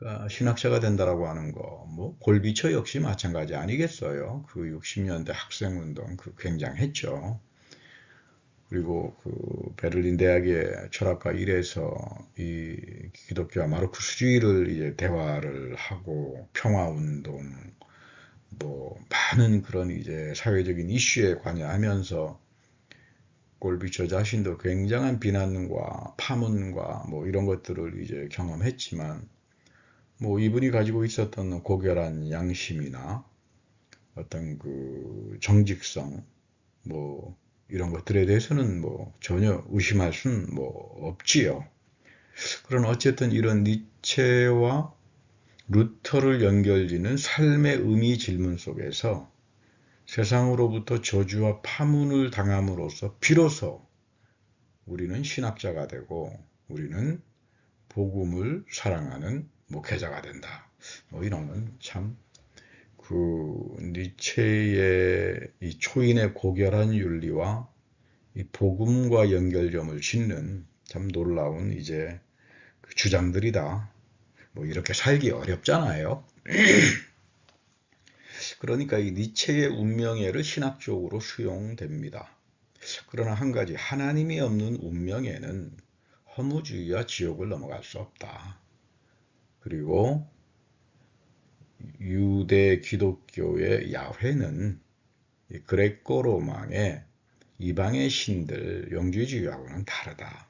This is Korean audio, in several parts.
그러니까 신학자가 된다라고 하는 거, 뭐 골비처 역시 마찬가지 아니겠어요? 그 60년대 학생운동 그 굉장했죠. 그리고 그 베를린 대학의 철학과 일에서 이 기독교와 마르크스주의를 이제 대화를 하고 평화운동, 뭐 많은 그런 이제 사회적인 이슈에 관여하면서 골비 저 자신도 굉장한 비난과 파문과 뭐 이런 것들을 이제 경험했지만, 뭐 이분이 가지고 있었던 고결한 양심이나 어떤 그 정직성, 뭐 이런 것들에 대해서는 뭐 전혀 의심할 수는 뭐 없지요. 그러나 어쨌든 이런 니체와 루터를 연결짓는 삶의 의미 질문 속에서 세상으로부터 저주와 파문을 당함으로써 비로소 우리는 신학자가 되고 우리는 복음을 사랑하는 목회자가 된다. 뭐 이런 건 참 그 니체의 이 초인의 고결한 윤리와 이 복음과 연결점을 짓는 참 놀라운 이제 그 주장들이다. 뭐 이렇게 살기 어렵잖아요. 그러니까 이 니체의 운명애를 신학적으로 수용됩니다. 그러나 한 가지, 하나님이 없는 운명에는 허무주의와 지옥을 넘어갈 수 없다. 그리고 유대 기독교의 야훼는 그레코 로망의 이방의 신들 영주주의하고는 다르다.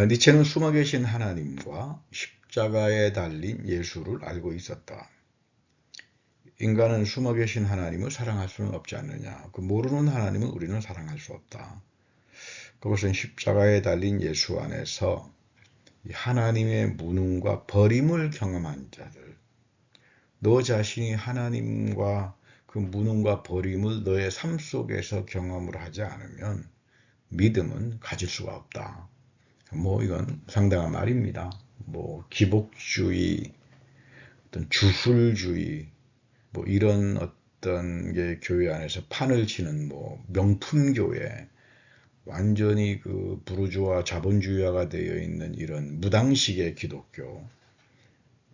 니체는 숨어 계신 하나님과 십자가에 달린 예수를 알고 있었다. 인간은 숨어 계신 하나님을 사랑할 수는 없지 않느냐. 그 모르는 하나님은 우리는 사랑할 수 없다. 그것은 십자가에 달린 예수 안에서 하나님의 무능과 버림을 경험한 자들, 너 자신이 하나님과 그 무능과 버림을 너의 삶 속에서 경험을 하지 않으면 믿음은 가질 수가 없다. 뭐 이건 상당한 말입니다. 뭐 기복주의, 어떤 주술주의, 뭐 이런 어떤 게 교회 안에서 판을 치는 뭐 명품교회, 완전히 그 부르주아 자본주의화가 되어 있는 이런 무당식의 기독교,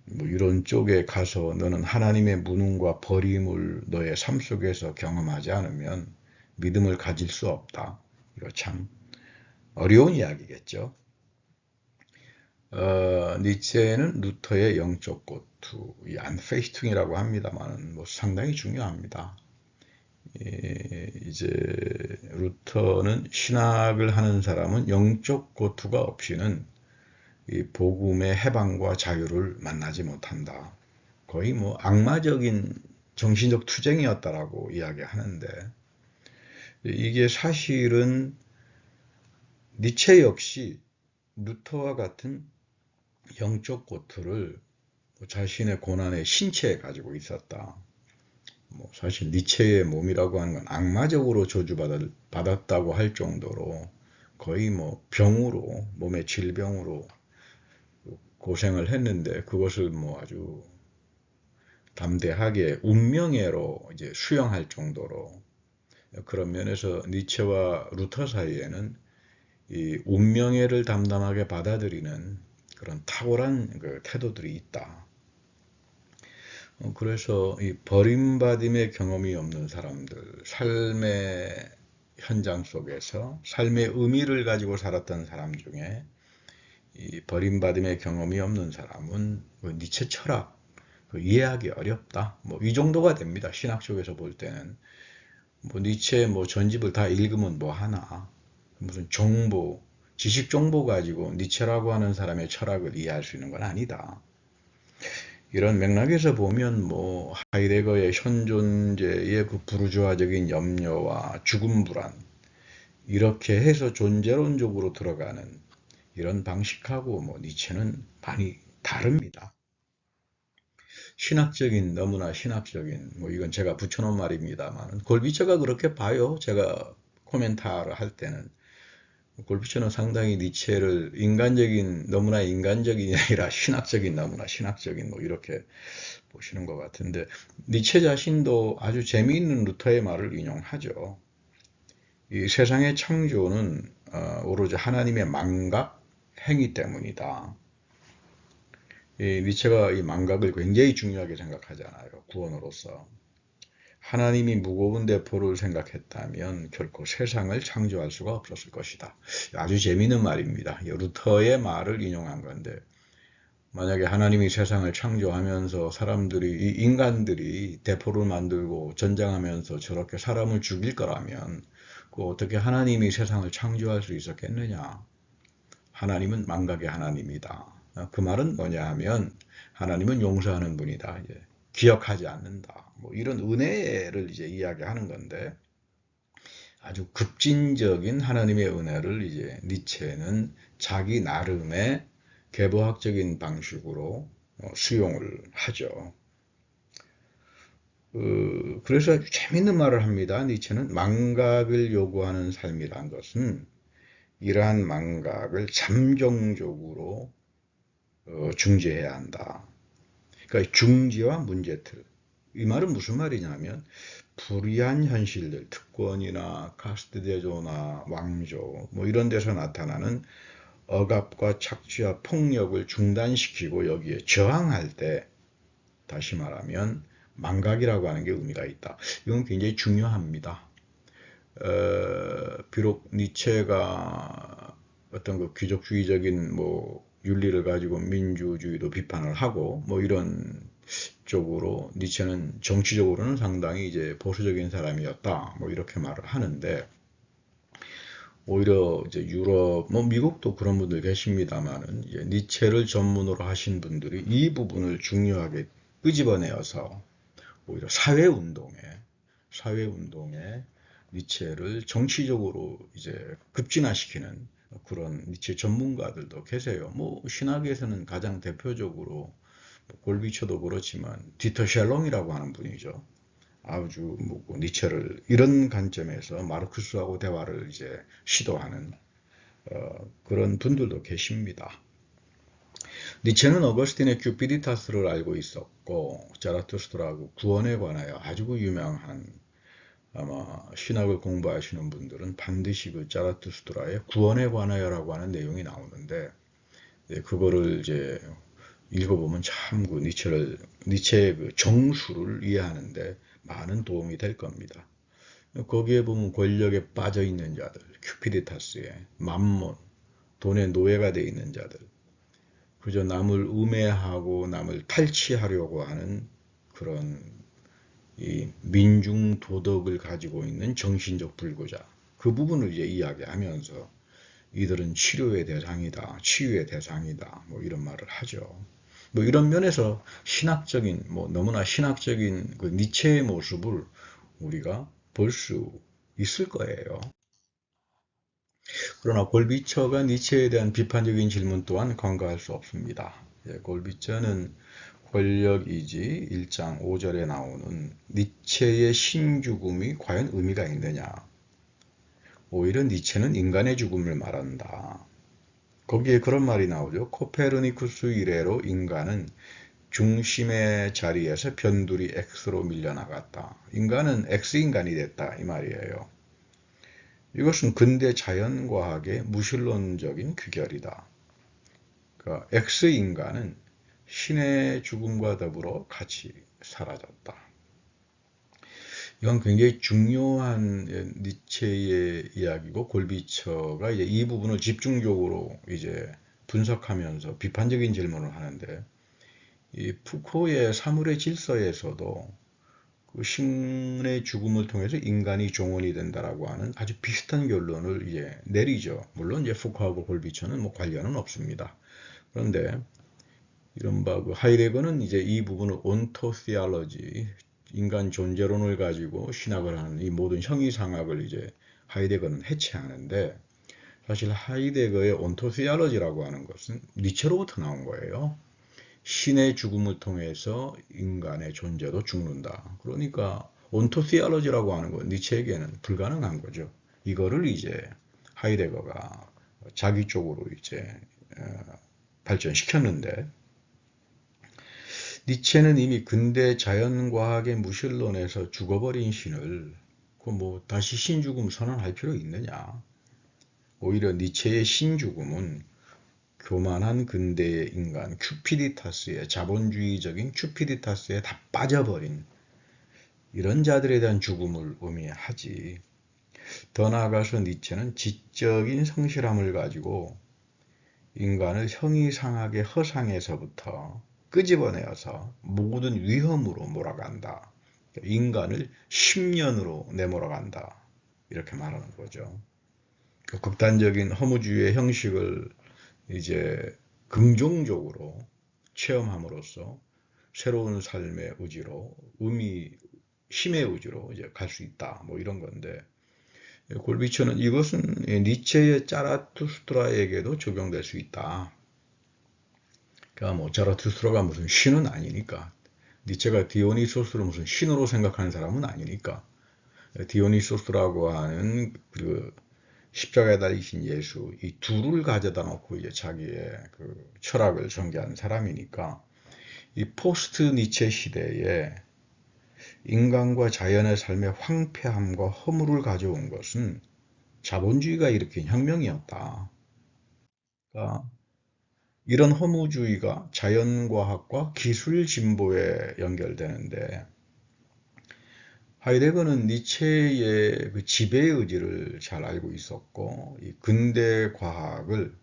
뭐 이런 쪽에 가서 너는 하나님의 무능과 버림을 너의 삶 속에서 경험하지 않으면 믿음을 가질 수 없다. 이거 참 어려운 이야기겠죠. 니체는 루터의 영적 고투, 이 안페이퉁이라고 합니다만 뭐 상당히 중요합니다. 이제 루터는 신학을 하는 사람은 영적 고투가 없이는 이 복음의 해방과 자유를 만나지 못한다. 거의 뭐 악마적인 정신적 투쟁이었다라고 이야기하는데, 이게 사실은 니체 역시 루터와 같은 영적 고투를 자신의 고난의 신체에 가지고 있었다. 뭐 사실 니체의 몸이라고 하는 건 악마적으로 저주받았다고 할 정도로 거의 뭐 병으로, 몸의 질병으로 고생을 했는데, 그것을 뭐 아주 담대하게 운명애로 이제 수용할 정도로, 그런 면에서 니체와 루터 사이에는 이 운명애를 담담하게 받아들이는 그런 탁월한 그 태도들이 있다. 그래서 이 버림받음의 경험이 없는 사람들, 삶의 현장 속에서 삶의 의미를 가지고 살았던 사람 중에 이 버림받음의 경험이 없는 사람은 그 니체 철학 이해하기 어렵다. 뭐 이 정도가 됩니다. 신학 쪽에서 볼 때는 뭐 니체 뭐 전집을 다 읽으면 뭐 하나, 무슨 정보, 지식 정보 가지고 니체라고 하는 사람의 철학을 이해할 수 있는 건 아니다. 이런 맥락에서 보면 뭐 하이데거의 현존제의 그 부르주아적인 염려와 죽음 불안, 이렇게 해서 존재론적으로 들어가는 이런 방식하고 뭐 니체는 많이 다릅니다. 신학적인, 너무나 신학적인, 뭐 이건 제가 붙여놓은 말입니다만, 골비처가 그렇게 봐요. 제가 코멘타를 할 때는 골비처는 상당히 니체를 인간적인, 너무나 인간적인이 아니라 신학적인, 너무나 신학적인 뭐 이렇게 보시는 것 같은데, 니체 자신도 아주 재미있는 루터의 말을 인용하죠. 이 세상의 창조는 오로지 하나님의 망각 행위 때문이다. 이 니체가 이 망각을 굉장히 중요하게 생각하잖아요. 구원으로서. 하나님이 무거운 대포를 생각했다면 결코 세상을 창조할 수가 없었을 것이다. 아주 재미있는 말입니다. 루터의 말을 인용한 건데, 만약에 하나님이 세상을 창조하면서 사람들이, 이 인간들이 대포를 만들고 전쟁하면서 저렇게 사람을 죽일 거라면, 그 어떻게 하나님이 세상을 창조할 수 있었겠느냐? 하나님은 망각의 하나님이다. 그 말은 뭐냐 하면, 하나님은 용서하는 분이다. 이제 기억하지 않는다. 뭐 이런 은혜를 이제 이야기하는 건데, 아주 급진적인 하나님의 은혜를 이제 니체는 자기 나름의 계보학적인 방식으로 수용을 하죠. 그래서 아주 재밌는 말을 합니다. 니체는 망각을 요구하는 삶이란 것은 이러한 망각을 잠정적으로 중지해야 한다. 그러니까 중지와 문제틀. 이 말은 무슨 말이냐면 불의한 현실들, 특권이나 카스트 제도나 왕조 뭐 이런 데서 나타나는 억압과 착취와 폭력을 중단시키고 여기에 저항할 때, 다시 말하면 망각이라고 하는 게 의미가 있다. 이건 굉장히 중요합니다. 비록 니체가 어떤 그 귀족주의적인 뭐 윤리를 가지고 민주주의도 비판을 하고 뭐 이런 쪽으로 니체는 정치적으로는 상당히 이제 보수적인 사람이었다 뭐 이렇게 말을 하는데, 오히려 이제 유럽, 뭐 미국도 그런 분들 계십니다만은 니체를 전문으로 하신 분들이 이 부분을 중요하게 끄집어내어서 오히려 사회운동에 니체를 정치적으로 이제 급진화시키는 그런 니체 전문가들도 계세요. 뭐 신학에서는 가장 대표적으로 골비처도 그렇지만 디터 샬롬이라고 하는 분이죠. 아주 뭐 니체를 이런 관점에서 마르크스하고 대화를 이제 시도하는 그런 분들도 계십니다. 니체는 어거스틴의 큐피디타스를 알고 있었고, 자라투스트라하고 구원에 관하여 아주 유명한, 아마 신학을 공부하시는 분들은 반드시 그 자라투스트라의 구원에 관하여라고 하는 내용이 나오는데, 그거를 이제 읽어보면 참 그 니체의 그 정수를 이해하는데 많은 도움이 될 겁니다. 거기에 보면 권력에 빠져 있는 자들, 큐피디타스에 맘몬, 돈의 노예가 되어 있는 자들, 그저 남을 음해하고 남을 탈취하려고 하는 그런 이 민중 도덕을 가지고 있는 정신적 불구자, 그 부분을 이제 이야기하면서 이들은 치료의 대상이다, 치유의 대상이다, 뭐 이런 말을 하죠. 뭐 이런 면에서 신학적인, 뭐 너무나 신학적인 그 니체의 모습을 우리가 볼 수 있을 거예요. 그러나 골비처가 니체에 대한 비판적인 질문 또한 간과할 수 없습니다. 골비처는 권력이지 1장 5절에 나오는 니체의 신죽음이 과연 의미가 있느냐. 오히려 니체는 인간의 죽음을 말한다. 거기에 그런 말이 나오죠. 코페르니쿠스 이래로 인간은 중심의 자리에서 변두리 X로 밀려나갔다. 인간은 X인간이 됐다 이 말이에요. 이것은 근대 자연과학의 무신론적인 귀결이다. 그러니까 X인간은 신의 죽음과 더불어 같이 사라졌다. 이건 굉장히 중요한 니체의 이야기고, 골비처가 이제 이 부분을 집중적으로 이제 분석하면서 비판적인 질문을 하는데, 이 푸코의 사물의 질서에서도 그 신의 죽음을 통해서 인간이 종언이 된다라고 하는 아주 비슷한 결론을 이제 내리죠. 물론 이제 푸코하고 골비처는 뭐 관련은 없습니다. 그런데 이른바 그 하이데거는 이제 이 부분을 온토시알러지, 인간 존재론을 가지고 신학을 하는 이 모든 형이상학을 이제 하이데거는 해체하는데, 사실 하이데거의 온토시알러지라고 하는 것은 니체로부터 나온 거예요. 신의 죽음을 통해서 인간의 존재도 죽는다. 그러니까 온토시알러지라고 하는 건 니체에게는 불가능한 거죠. 이거를 이제 하이데거가 자기 쪽으로 이제 발전시켰는데, 니체는 이미 근대 자연과학의 무신론에서 죽어버린 신을 뭐 다시 신죽음 선언할 필요 있느냐. 오히려 니체의 신죽음은 교만한 근대의 인간, 큐피디타스의 자본주의적인 큐피디타스에 다 빠져버린 이런 자들에 대한 죽음을 의미하지. 더 나아가서 니체는 지적인 성실함을 가지고 인간을 형이상하게 허상에서부터 끄집어내어서 모든 위험으로 몰아간다. 인간을 10년으로 내몰아간다. 이렇게 말하는 거죠. 극단적인 허무주의의 형식을 이제 긍정적으로 체험함으로써 새로운 삶의 의지로, 힘의 의지로 이제 갈 수 있다. 뭐 이런 건데, 골비처는 이것은 니체의 자라투스트라에게도 적용될 수 있다. 그러니까 뭐 자라투스트라가 무슨 신은 아니니까, 니체가 디오니소스를 무슨 신으로 생각하는 사람은 아니니까, 디오니소스라고 하는 그 십자가에 달리신 예수, 이 둘을 가져다 놓고 이제 자기의 그 철학을 전개한 사람이니까, 이 포스트 니체 시대에 인간과 자연의 삶의 황폐함과 허물을 가져온 것은 자본주의가 일으킨 혁명이었다. 그러니까 이런 허무주의가 자연과학과 기술 진보에 연결되는데, 하이데거는 니체의 그 지배의 의지를 잘 알고 있었고, 이 근대 과학을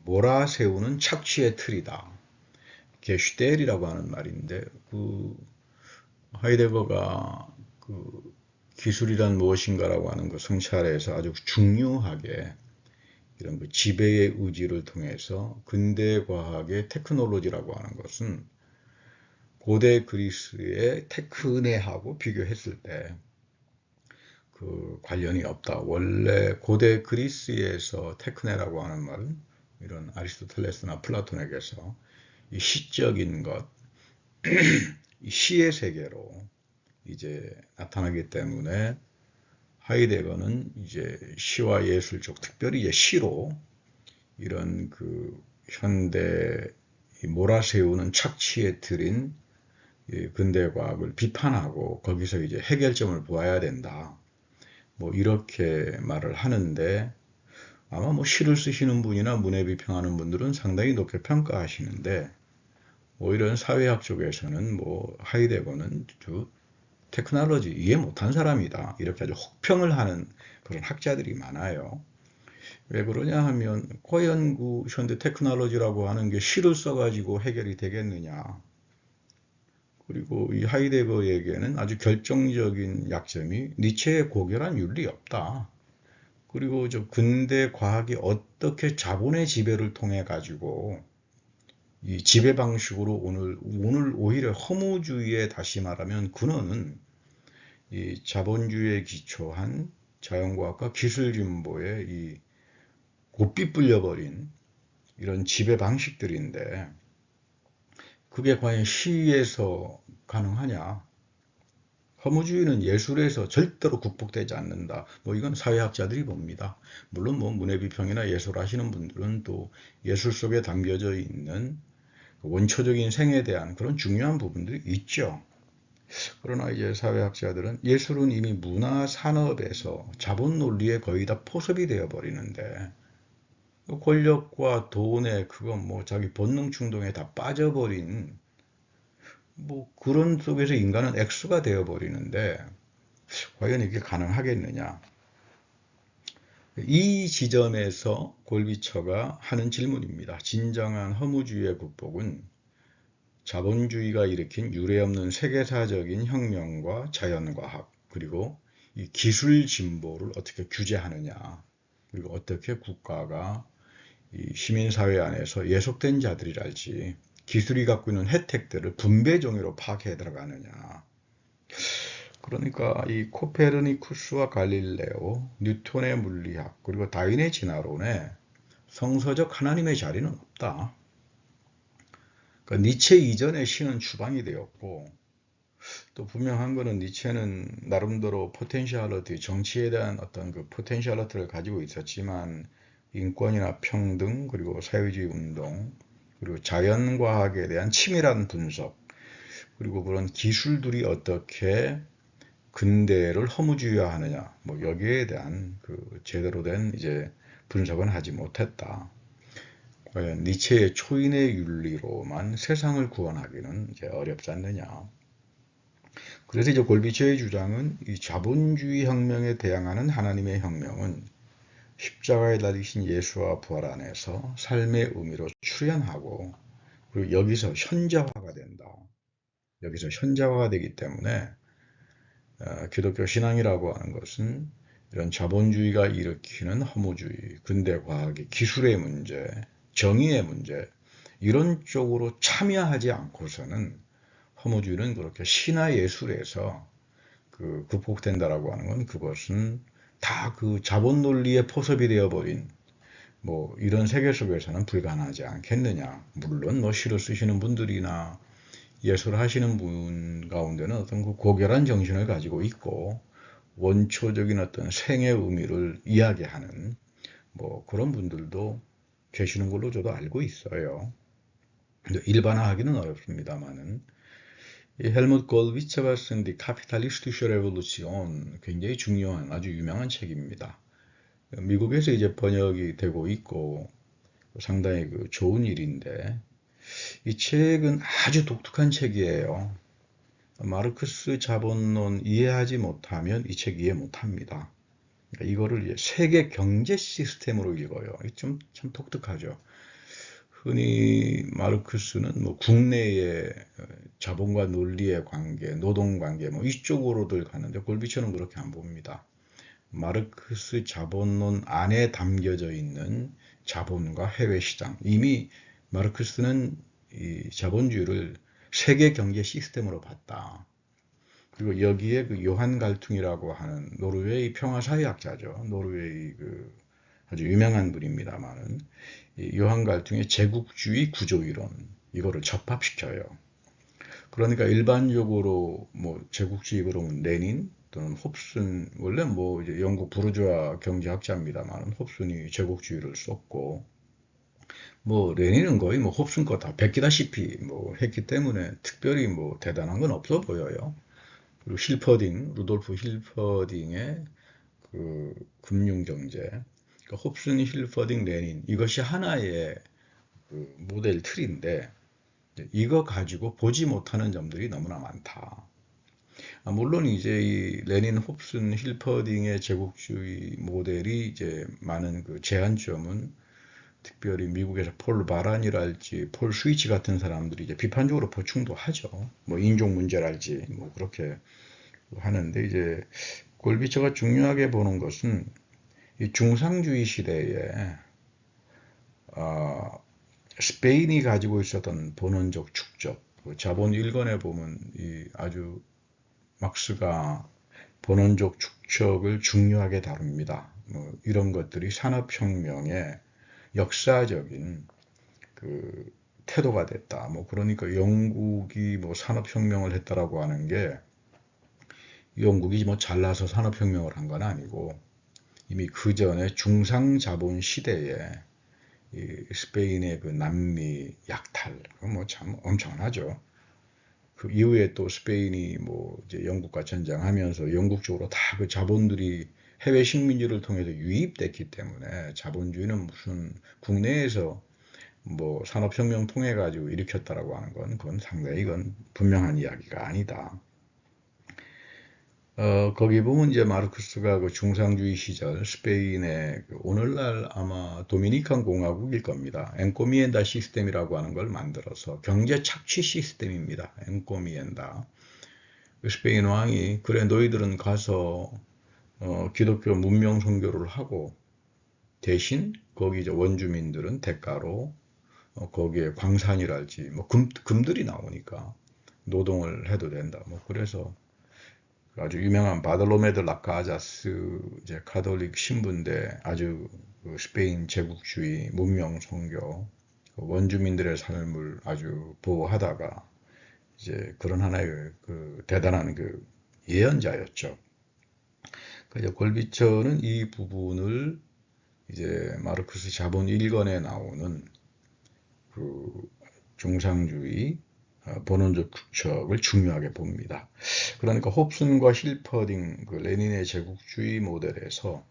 몰아세우는 착취의 틀이다. 게슈텔이라고 하는 말인데, 그 하이데거가 그 기술이란 무엇인가라고 하는 그 성찰에서 아주 중요하게 이런 그 지배의 의지를 통해서 근대 과학의 테크놀로지라고 하는 것은 고대 그리스의 테크네하고 비교했을 때 그 관련이 없다. 원래 고대 그리스에서 테크네라고 하는 말은 이런 아리스토텔레스나 플라톤에게서 이 시적인 것, 이 시의 세계로 이제 나타나기 때문에 하이데거는 이제 시와 예술 쪽, 특별히 이제 시로 이런 그 현대 몰아세우는 착취에 들인 근대 과학을 비판하고 거기서 이제 해결점을 보아야 된다. 뭐 이렇게 말을 하는데, 아마 뭐 시를 쓰시는 분이나 문해 비평하는 분들은 상당히 높게 평가하시는데, 오히려 사회학 쪽에서는 뭐 하이데거는 테크놀로지 이해 못한 사람이다. 이렇게 아주 혹평을 하는 그런 학자들이 많아요. 왜 그러냐 하면 과연 그 현대 테크놀로지라고 하는 게 시를 써가지고 해결이 되겠느냐. 그리고 이 하이데거에게는 아주 결정적인 약점이 니체의 고결한 윤리 없다. 그리고 저 근대 과학이 어떻게 자본의 지배를 통해 가지고 이 지배 방식으로 오늘 오히려 허무주의에 다시 말하면 근원은 이 자본주의에 기초한 자연과학과 기술 진보의 이 곱비 불려버린 이런 지배 방식들인데, 그게 과연 시에서 가능하냐? 허무주의는 예술에서 절대로 극복되지 않는다. 뭐 이건 사회학자들이 봅니다. 물론 뭐 문해비평이나 예술 하시는 분들은 또 예술 속에 담겨져 있는 원초적인 생에 대한 그런 중요한 부분들이 있죠. 그러나 이제 사회학자들은 예술은 이미 문화 산업에서 자본 논리에 거의 다 포섭이 되어 버리는데, 권력과 돈에 그건 뭐 자기 본능 충동에 다 빠져버린 뭐 그런 속에서 인간은 액수가 되어 버리는데 과연 이게 가능하겠느냐? 이 지점에서 골비처가 하는 질문입니다. 진정한 허무주의의 극복은 자본주의가 일으킨 유례없는 세계사적인 혁명과 자연과학, 그리고 이 기술 진보를 어떻게 규제하느냐, 그리고 어떻게 국가가 이 시민사회 안에서 예속된 자들이랄지 기술이 갖고 있는 혜택들을 분배 종류로 파악해 들어가느냐. 그러니까 이 코페르니쿠스와 갈릴레오, 뉴턴의 물리학, 그리고 다윈의 진화론에 성서적 하나님의 자리는 없다. 그러니까 니체 이전의 신은 추방이 되었고, 또 분명한 거는 니체는 나름대로 포텐셜리티, 정치에 대한 어떤 그 포텐셜리티를 가지고 있었지만 인권이나 평등, 그리고 사회주의 운동, 그리고 자연과학에 대한 치밀한 분석, 그리고 그런 기술들이 어떻게 근대를 허무주의화하느냐, 뭐 여기에 대한 그 제대로 된 이제 분석은 하지 못했다. 과연 니체의 초인의 윤리로만 세상을 구원하기는 이제 어렵지 않느냐. 그래서 이제 골비처의 주장은 이 자본주의 혁명에 대항하는 하나님의 혁명은 십자가에 달리신 예수와 부활 안에서 삶의 의미로 출현하고, 그리고 여기서 현자화가 된다. 여기서 현자화가 되기 때문에 기독교 신앙이라고 하는 것은 이런 자본주의가 일으키는 허무주의, 근대 과학의 기술의 문제, 정의의 문제, 이런 쪽으로 참여하지 않고서는 허무주의는 그렇게 신화 예술에서 극복된다라고 하는 건, 그것은 다 그 자본 논리의 포섭이 되어버린 뭐 이런 세계 속에서는 불가능하지 않겠느냐. 물론 뭐 시를 쓰시는 분들이나 예술을 하시는 분 가운데는 어떤 그 고결한 정신을 가지고 있고 원초적인 어떤 생의 의미를 이야기하는 뭐 그런 분들도 계시는 걸로 저도 알고 있어요. 일반화하기는 어렵습니다만은, 이 헬무트 골비처가 쓴 Die Kapitalistische Revolution, 굉장히 중요한 아주 유명한 책입니다. 미국에서 이제 번역이 되고 있고 상당히 좋은 일인데, 이 책은 아주 독특한 책이에요. 마르크스 자본론 이해하지 못하면 이 책 이해 못합니다. 그러니까 이거를 이제 세계 경제 시스템으로 읽어요. 참 독특하죠. 흔히 마르크스는 뭐 국내의 자본과 논리의 관계, 노동 관계 뭐 이쪽으로들 가는데, 골비처는 그렇게 안 봅니다. 마르크스 자본론 안에 담겨져 있는 자본과 해외 시장, 이미 마르크스는 이 자본주의를 세계 경제 시스템으로 봤다. 그리고 여기에 그 요한 갈퉁이라고 하는 노르웨이 평화사회학자죠. 노르웨이 아주 유명한 분입니다만은, 요한 갈퉁의 제국주의 구조이론, 이거를 접합시켜요. 그러니까 일반적으로 뭐 제국주의 그러면 레닌 또는 홉슨, 원래 뭐 이제 영국 부르주아 경제학자입니다만 홉슨이 제국주의를 썼고, 뭐 레닌은 거의 뭐 홉슨 거 다 베끼다시피 뭐 했기 때문에 특별히 뭐 대단한 건 없어 보여요. 그리고 힐퍼딩, 루돌프 힐퍼딩의 금융경제, 그러니까 홉슨, 힐퍼딩, 레닌, 이것이 하나의 모델 틀인데, 이거 가지고 보지 못하는 점들이 너무나 많다. 물론 이제 이 레닌, 홉슨, 힐퍼딩의 제국주의 모델이 이제 많은 제한점은, 특별히 미국에서 폴 바란이랄지 폴 스위치 같은 사람들이 이제 비판적으로 보충도 하죠. 뭐 인종 문제랄지 뭐 그렇게 하는데, 이제 골비처가 중요하게 보는 것은 이 중상주의 시대에 스페인이 가지고 있었던 본원적 축적, 자본 1권에 보면 이 아주 막스가 본원적 축적을 중요하게 다룹니다. 뭐 이런 것들이 산업혁명의 역사적인 태도가 됐다. 뭐 그러니까 영국이 뭐 산업혁명을 했다라고 하는 게, 영국이 뭐 잘나서 산업혁명을 한 건 아니고, 이미 그 전에 중상자본 시대에 이 스페인의 남미 약탈, 뭐 참 엄청나죠. 그 이후에 또 스페인이 뭐 이제 영국과 전쟁하면서 영국 쪽으로 다 자본들이 해외 식민지를 통해서 유입됐기 때문에, 자본주의는 무슨 국내에서 뭐 산업혁명 통해 가지고 일으켰다라고 하는 건, 그건 상당히 분명한 이야기가 아니다. 거기 보면 이제 마르크스가 중상주의 시절 스페인의 오늘날 아마 도미니칸 공화국일 겁니다. 엔코미엔다 시스템이라고 하는 걸 만들어서, 경제 착취 시스템입니다. 엔코미엔다. 스페인 왕이 그래 너희들은 가서 기독교 문명 선교를 하고, 대신 거기 이제 원주민들은 대가로 거기에 광산이랄지 뭐 금들이 나오니까 노동을 해도 된다. 뭐 그래서 아주 유명한 바돌로메 드 라카자스 이제 가톨릭 신부인데, 아주 스페인 제국주의 문명 선교, 원주민들의 삶을 아주 보호하다가 이제 그런 하나의 대단한 예언자였죠. 그래서 골비처는 이 부분을 이제 마르크스 자본 1권에 나오는 중상주의 본원적 축적을 중요하게 봅니다. 그러니까 홉슨과 힐퍼딩, 레닌의 제국주의 모델에서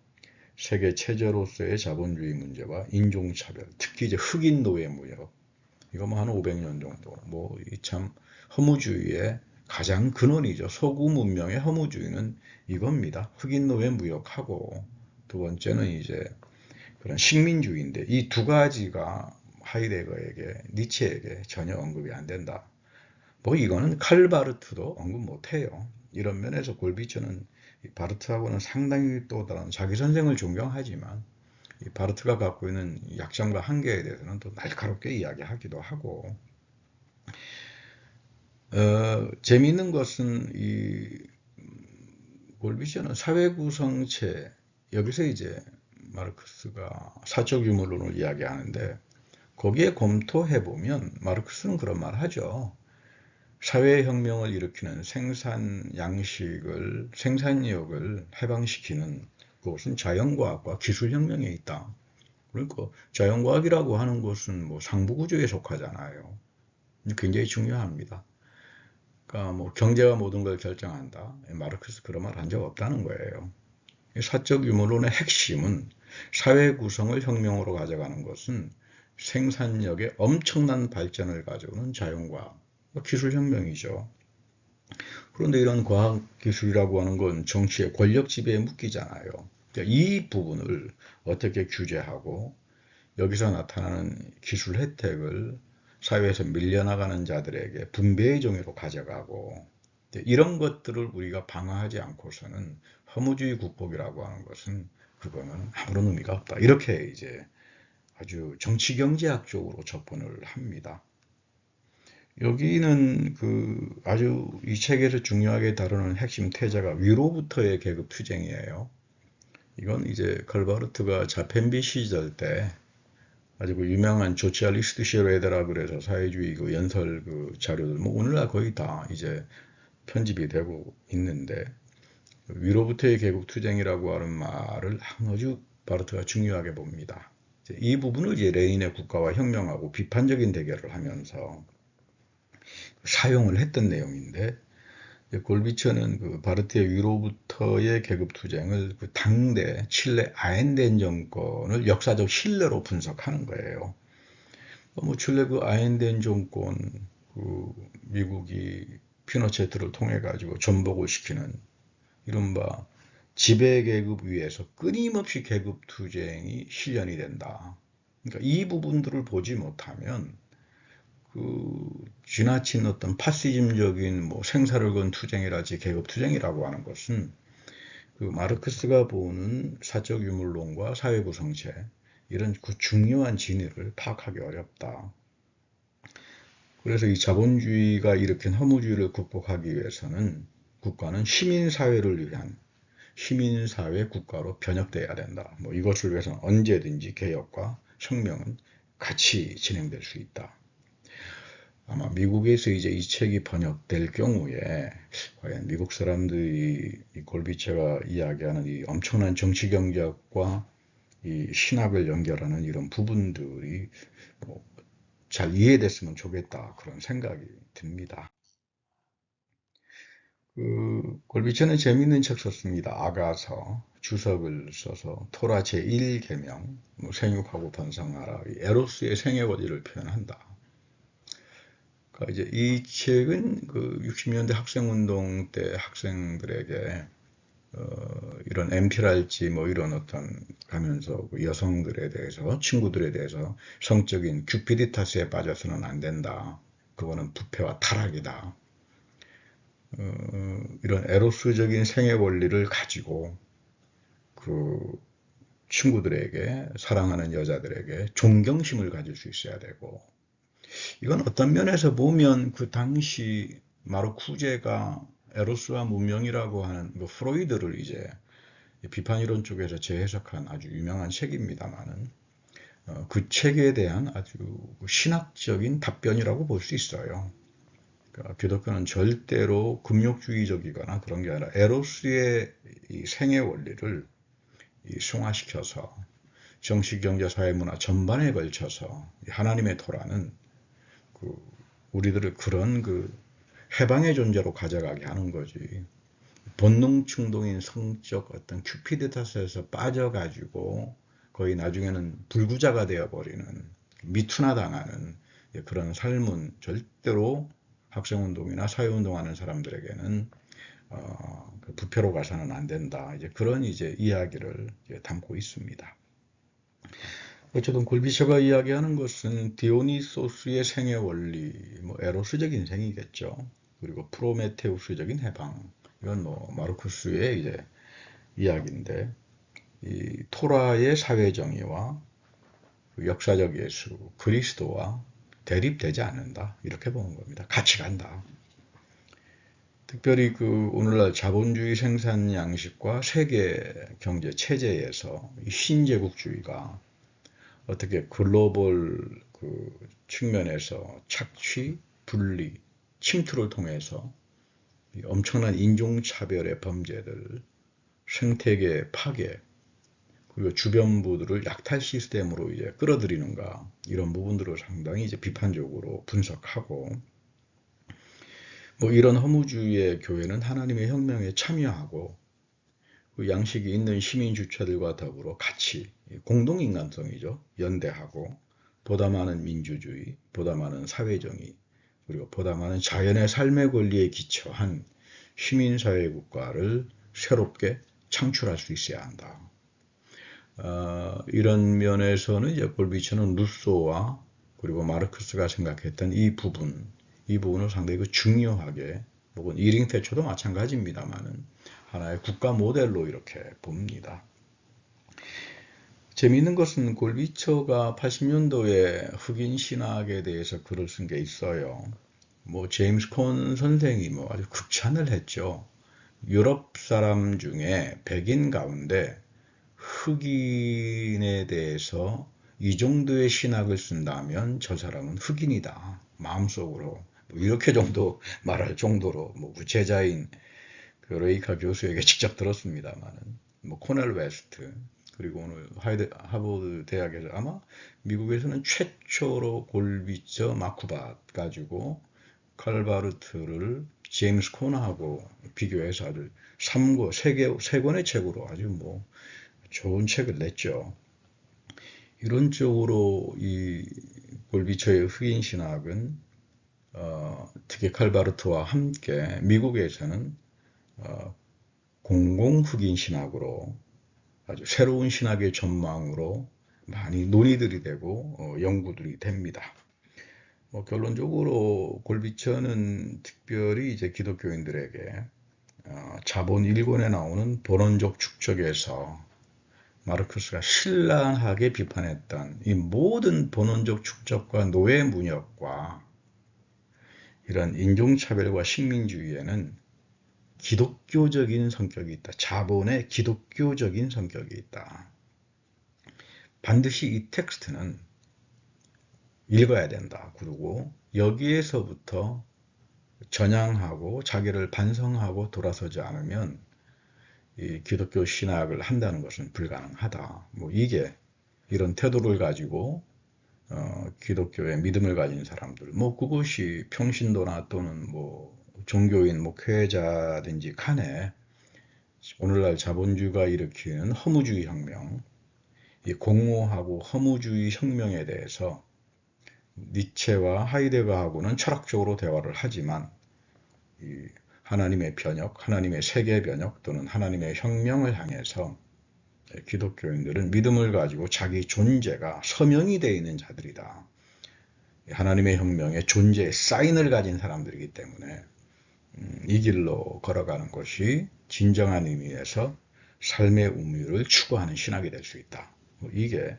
세계 체제로서의 자본주의 문제와 인종차별, 특히 이제 흑인 노예 무역, 이거 뭐 한 500년 정도, 뭐 참 허무주의의 가장 근원이죠. 서구 문명의 허무주의는 이겁니다. 흑인 노예 무역하고, 두 번째는 이제 그런 식민주의인데, 이 두 가지가 하이데거에게, 니체에게 전혀 언급이 안 된다. 뭐 이거는 칼 바르트도 언급 못해요. 이런 면에서 골비처는 바르트하고는 상당히 또 다른, 자기 선생을 존경하지만 이 바르트가 갖고 있는 약점과 한계에 대해서는 또 날카롭게 이야기하기도 하고, 재미있는 것은 이 골비처는 사회 구성체, 여기서 이제 마르크스가 사적 유물론을 이야기하는데, 거기에 검토해보면 마르크스는 그런 말 하죠. 사회혁명을 일으키는 생산 양식을, 생산력을 해방시키는 그것은 자연과학과 기술혁명에 있다. 그러니까 자연과학이라고 하는 것은 뭐 상부구조에 속하잖아요. 굉장히 중요합니다. 그러니까 뭐 경제가 모든 걸 결정한다. 마르크스 그런 말 한 적 없다는 거예요. 사적 유물론의 핵심은 사회 구성을 혁명으로 가져가는 것은 생산력의 엄청난 발전을 가져오는 자연과학, 기술혁명이죠. 그런데 이런 과학기술이라고 하는 건 정치의 권력 지배에 묶이잖아요. 그러니까 이 부분을 어떻게 규제하고 여기서 나타나는 기술 혜택을 사회에서 밀려나가는 자들에게 분배의 종류로 가져가고, 이런 것들을 우리가 방어하지 않고서는 허무주의 국복이라고 하는 것은 그거는 아무런 의미가 없다. 이렇게 이제 아주 정치경제학적으로 접근을 합니다. 여기는 아주 이 책에서 중요하게 다루는 핵심 태자가 위로부터의 계급 투쟁이에요. 이건 이제 칼바르트가 자펜비 시절 때 아주 유명한 조치알리스트 시레데라 그래서 사회주의 연설 자료들, 뭐 오늘날 거의 다 이제 편집이 되고 있는데, 위로부터의 계급 투쟁이라고 하는 말을 아주 바르트가 중요하게 봅니다. 이 부분을 이제 레닌의 국가와 혁명하고 비판적인 대결을 하면서 사용을 했던 내용인데, 골비처는 바르트의 위로부터의 계급 투쟁을 당대 칠레 아엔덴 정권을 역사적 신뢰로 분석하는 거예요. 뭐 칠레 아엔덴 정권, 미국이 피노체트를 통해 가지고 전복을 시키는 이른바 지배계급 위에서 끊임없이 계급 투쟁이 실현이 된다. 그러니까 이 부분들을 보지 못하면 지나친 어떤 파시즘적인 뭐 생사를 건 투쟁이라지 계급 투쟁이라고 하는 것은 마르크스가 보는 사적 유물론과 사회 구성체, 이런 중요한 진위를 파악하기 어렵다. 그래서 이 자본주의가 일으킨 허무주의를 극복하기 위해서는 국가는 시민사회를 위한 시민사회 국가로 변혁돼야 된다. 뭐 이것을 위해서는 언제든지 개혁과 혁명은 같이 진행될 수 있다. 아마 미국에서 이제 이 책이 번역될 경우에 과연 미국 사람들이 이 골비체가 이야기하는 이 엄청난 정치 경제학과 이 신학을 연결하는 이런 부분들이 뭐 잘 이해됐으면 좋겠다, 그런 생각이 듭니다. 골비체는 재미있는 책 썼습니다. 아가서, 주석을 써서 토라 제1계명, 뭐 생육하고 번성하라, 에로스의 생애 원리를 표현한다. 그러니까 이제 이 책은 60년대 학생운동 때 학생들에게 이런 MP랄지 뭐 이런 어떤 가면서 여성들에 대해서, 친구들에 대해서 성적인 큐피디타스에 빠져서는 안 된다. 그거는 부패와 타락이다. 이런 에로스적인 생애 원리를 가지고 친구들에게, 사랑하는 여자들에게 존경심을 가질 수 있어야 되고, 이건 어떤 면에서 보면 그 당시 마르쿠제가 에로스와 문명이라고 하는 프로이드를 이제 비판이론 쪽에서 재해석한 아주 유명한 책입니다만은, 그 책에 대한 아주 신학적인 답변이라고 볼 수 있어요. 그러니까 기독교는 절대로 금욕주의적이거나 그런 게 아니라 에로스의 이 생애 원리를 승화시켜서 정치, 경제, 사회, 문화 전반에 걸쳐서 하나님의 토라는 우리들을 그런 해방의 존재로 가져가게 하는 거지. 본능 충동인 성적 어떤 큐피드 탓에서 빠져가지고 거의 나중에는 불구자가 되어버리는, 미투나당하는 그런 삶은 절대로 학생운동이나 사회운동하는 사람들에게는 그 부패로 가서는 안 된다. 이제 그런 이야기를 담고 있습니다. 어쨌든 골비처가 이야기하는 것은 디오니소스의 생애 원리, 뭐 에로스적인 생이겠죠. 그리고 프로메테우스적인 해방. 이건 뭐 마르쿠스의 이야기인데, 이 토라의 사회 정의와 역사적 예수, 그리스도와 대립되지 않는다. 이렇게 보는 겁니다. 같이 간다. 특별히 오늘날 자본주의 생산 양식과 세계 경제 체제에서 신제국주의가 어떻게 글로벌 측면에서 착취, 분리, 침투를 통해서 엄청난 인종차별의 범죄들, 생태계 파괴, 그리고 주변부들을 약탈 시스템으로 끌어들이는가, 이런 부분들을 상당히 비판적으로 분석하고, 뭐 이런 허무주의의 교회는 하나님의 혁명에 참여하고 그 양식이 있는 시민 주체들과 더불어 같이 공동인간성이죠. 연대하고 보다 많은 민주주의, 보다 많은 사회정의, 그리고 보다 많은 자연의 삶의 권리에 기초한 시민사회 국가를 새롭게 창출할 수 있어야 한다. 이런 면에서는 골비처는 루소와 그리고 마르크스가 생각했던 이 부분을 상당히 중요하게, 혹은 이링태초도 마찬가지입니다만은 하나의 국가 모델로 이렇게 봅니다. 재미있는 것은 골비처가 80년도에 흑인 신학에 대해서 글을 쓴 게 있어요. 뭐 제임스 콘 선생이 뭐 아주 극찬을 했죠. 유럽 사람 중에 백인 가운데 흑인에 대해서 이 정도의 신학을 쓴다면 저 사람은 흑인이다. 마음속으로. 뭐 이렇게 정도 말할 정도로 뭐 구체자인 레이카 교수에게 직접 들었습니다만은, 뭐 코넬 웨스트, 그리고 오늘 하버드 대학에서 아마 미국에서는 최초로 골비처 마쿠밭 가지고 칼바르트를 제임스 코너하고 비교해서 아주 세 권의 책으로 아주 뭐 좋은 책을 냈죠. 이런 쪽으로 이 골비처의 흑인 신학은 특히 칼바르트와 함께 미국에서는 공공 흑인 신학으로 아주 새로운 신학의 전망으로 많이 논의들이 되고 연구들이 됩니다. 뭐 결론적으로 골비처는 특별히 기독교인들에게 자본 1권에 나오는 본원적 축적에서 마르크스가 신랄하게 비판했던 이 모든 본원적 축적과 노예 문역과 이런 인종차별과 식민주의에는 기독교적인 성격이 있다. 자본의 기독교적인 성격이 있다. 반드시 이 텍스트는 읽어야 된다. 그리고 여기에서부터 전향하고 자기를 반성하고 돌아서지 않으면 이 기독교 신학을 한다는 것은 불가능하다. 뭐 이게 이런 태도를 가지고 기독교의 믿음을 가진 사람들, 뭐 그것이 평신도나 또는 뭐 종교인 목회자든지 간에 오늘날 자본주의가 일으키는 허무주의 혁명, 이 공허하고 허무주의 혁명에 대해서 니체와 하이데거하고는 철학적으로 대화를 하지만 이 하나님의 변혁, 하나님의 세계 변혁 또는 하나님의 혁명을 향해서 기독교인들은 믿음을 가지고 자기 존재가 서명이 되어 있는 자들이다. 하나님의 혁명의 존재의 사인을 가진 사람들이기 때문에 이 길로 걸어가는 것이 진정한 의미에서 삶의 의미를 추구하는 신학이 될 수 있다. 이게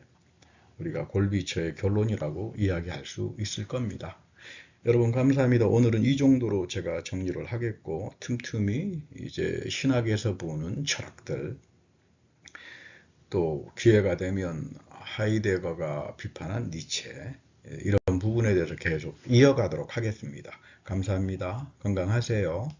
우리가 골비처의 결론이라고 이야기할 수 있을 겁니다. 여러분 감사합니다. 오늘은 이 정도로 제가 정리를 하겠고, 틈틈이 신학에서 보는 철학들, 또 기회가 되면 하이데거가 비판한 니체, 이런 부분에 대해서 계속 이어가도록 하겠습니다. 감사합니다. 건강하세요.